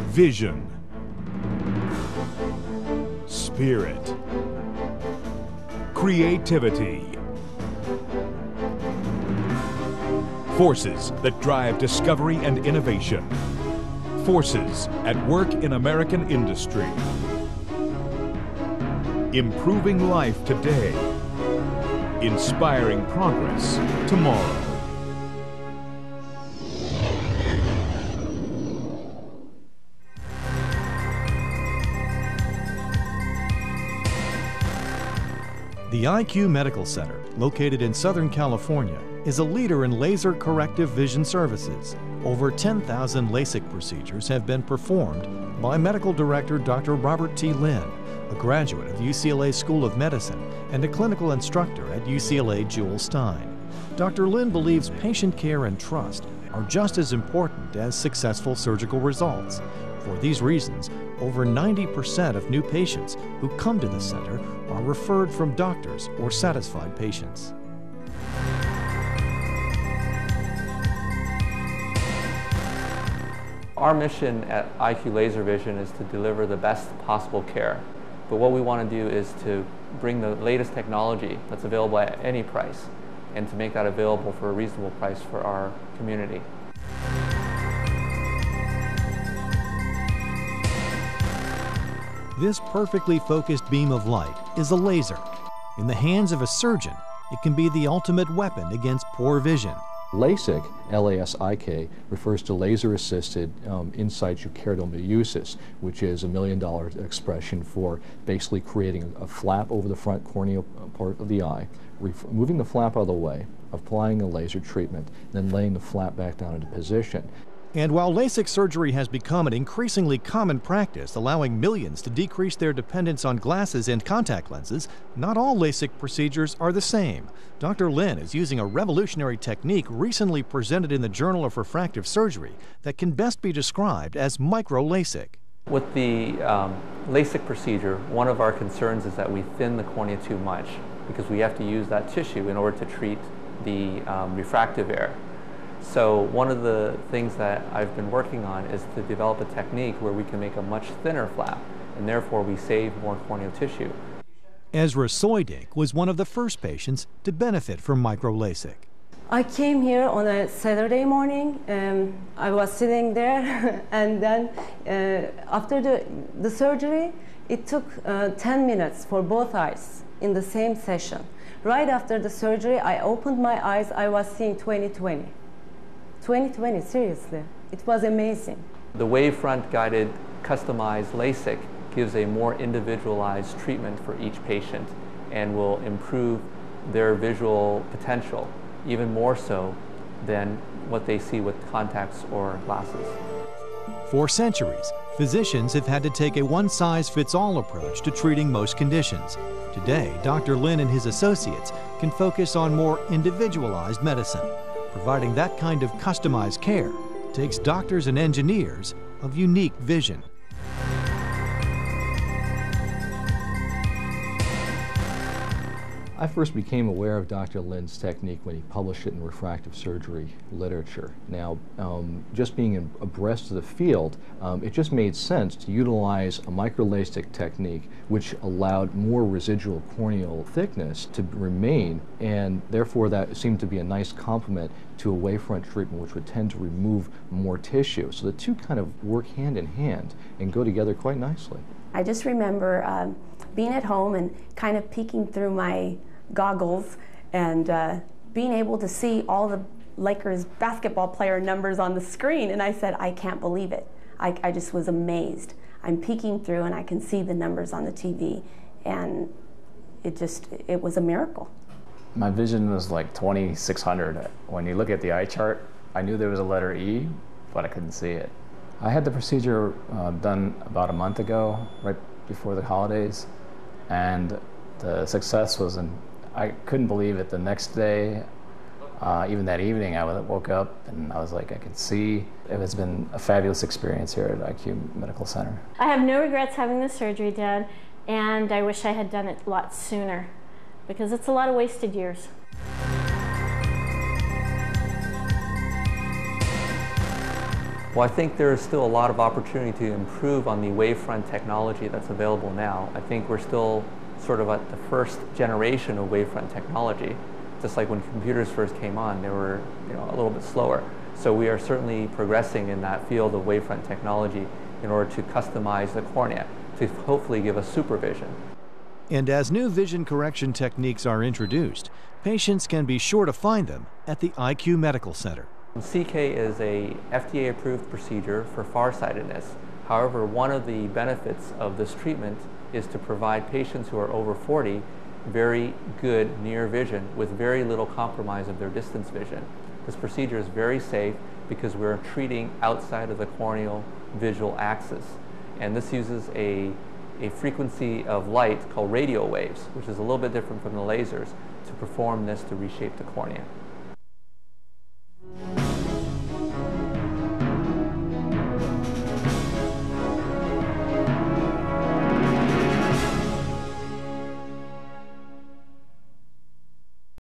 Vision. Spirit. Creativity. Forces that drive discovery and innovation. Forces at work in American industry. Improving life today. Inspiring progress tomorrow. The IQ Medical Center, located in Southern California, is a leader in laser corrective vision services. Over 10,000 Lasik procedures have been performed by Medical Director Dr. Robert T. Lin, a graduate of UCLA School of Medicine and a clinical instructor at UCLA Jules Stein. Dr. Lin believes patient care and trust are just as important as successful surgical results. For these reasons, over 90% of new patients who come to the center are referred from doctors or satisfied patients. Our mission at IQ Laser Vision is to deliver the best possible care. But what we want to do is to bring the latest technology that's available at any price and to make that available for a reasonable price for our community. This perfectly focused beam of light is a laser. In the hands of a surgeon, it can be the ultimate weapon against poor vision. Lasik, L-A-S-I-K, refers to laser-assisted in situ keratomideusis, which is $1 million expression for basically creating a flap over the front corneal part of the eye, moving the flap out of the way, applying a laser treatment, then laying the flap back down into position. And while LASIK surgery has become an increasingly common practice, allowing millions to decrease their dependence on glasses and contact lenses, not all LASIK procedures are the same. Dr. Lin is using a revolutionary technique recently presented in the Journal of Refractive Surgery that can best be described as micro-LASIK. With the LASIK procedure, one of our concerns is that we thin the cornea too much because we have to use that tissue in order to treat the refractive error. So one of the things that I've been working on is to develop a technique where we can make a much thinner flap, and therefore we save more corneal tissue. Ezra Soydink was one of the first patients to benefit from micro-LASIK. I came here on a Saturday morning. I was sitting there, and then after the surgery, it took 10 minutes for both eyes in the same session. Right after the surgery, I opened my eyes, I was seeing 20/20. 20/20, seriously. It was amazing. The wavefront guided customized LASIK gives a more individualized treatment for each patient and will improve their visual potential even more so than what they see with contacts or glasses. For centuries, physicians have had to take a one-size-fits-all approach to treating most conditions. Today, Dr. Lin and his associates can focus on more individualized medicine. Providing that kind of customized care takes doctors and engineers of unique vision. I first became aware of Dr. Lin's technique when he published it in refractive surgery literature. Now, just being abreast of the field, it just made sense to utilize a micro-LASIK technique which allowed more residual corneal thickness to remain, and therefore that seemed to be a nice complement to a wavefront treatment which would tend to remove more tissue. So the two kind of work hand in hand and go together quite nicely. I just remember being at home and kind of peeking through my goggles and being able to see all the Lakers basketball player numbers on the screen, and I said, I can't believe it. I just was amazed. I'm peeking through and I can see the numbers on the TV, and it was a miracle. My vision was like 2600. When you look at the eye chart, I knew there was a letter E, but I couldn't see it. I had the procedure done about a month ago, right before the holidays, and the success was I couldn't believe it. The next day, even that evening, I woke up and I was like, I could see. It has been a fabulous experience here at IQ Medical Center. I have no regrets having the surgery done, and I wish I had done it a lot sooner because it's a lot of wasted years. Well, I think there is still a lot of opportunity to improve on the wavefront technology that's available now. I think we're still sort of at the first generation of wavefront technology. Just like when computers first came on, they were a little bit slower. So we are certainly progressing in that field of wavefront technology in order to customize the cornea to hopefully give us supervision. And as new vision correction techniques are introduced, patients can be sure to find them at the IQ Medical Center. CK is a FDA-approved procedure for farsightedness. However, one of the benefits of this treatment is to provide patients who are over 40 very good near vision with very little compromise of their distance vision. This procedure is very safe because we're treating outside of the corneal visual axis. And this uses a frequency of light called radio waves, which is a little bit different from the lasers, to perform this to reshape the cornea.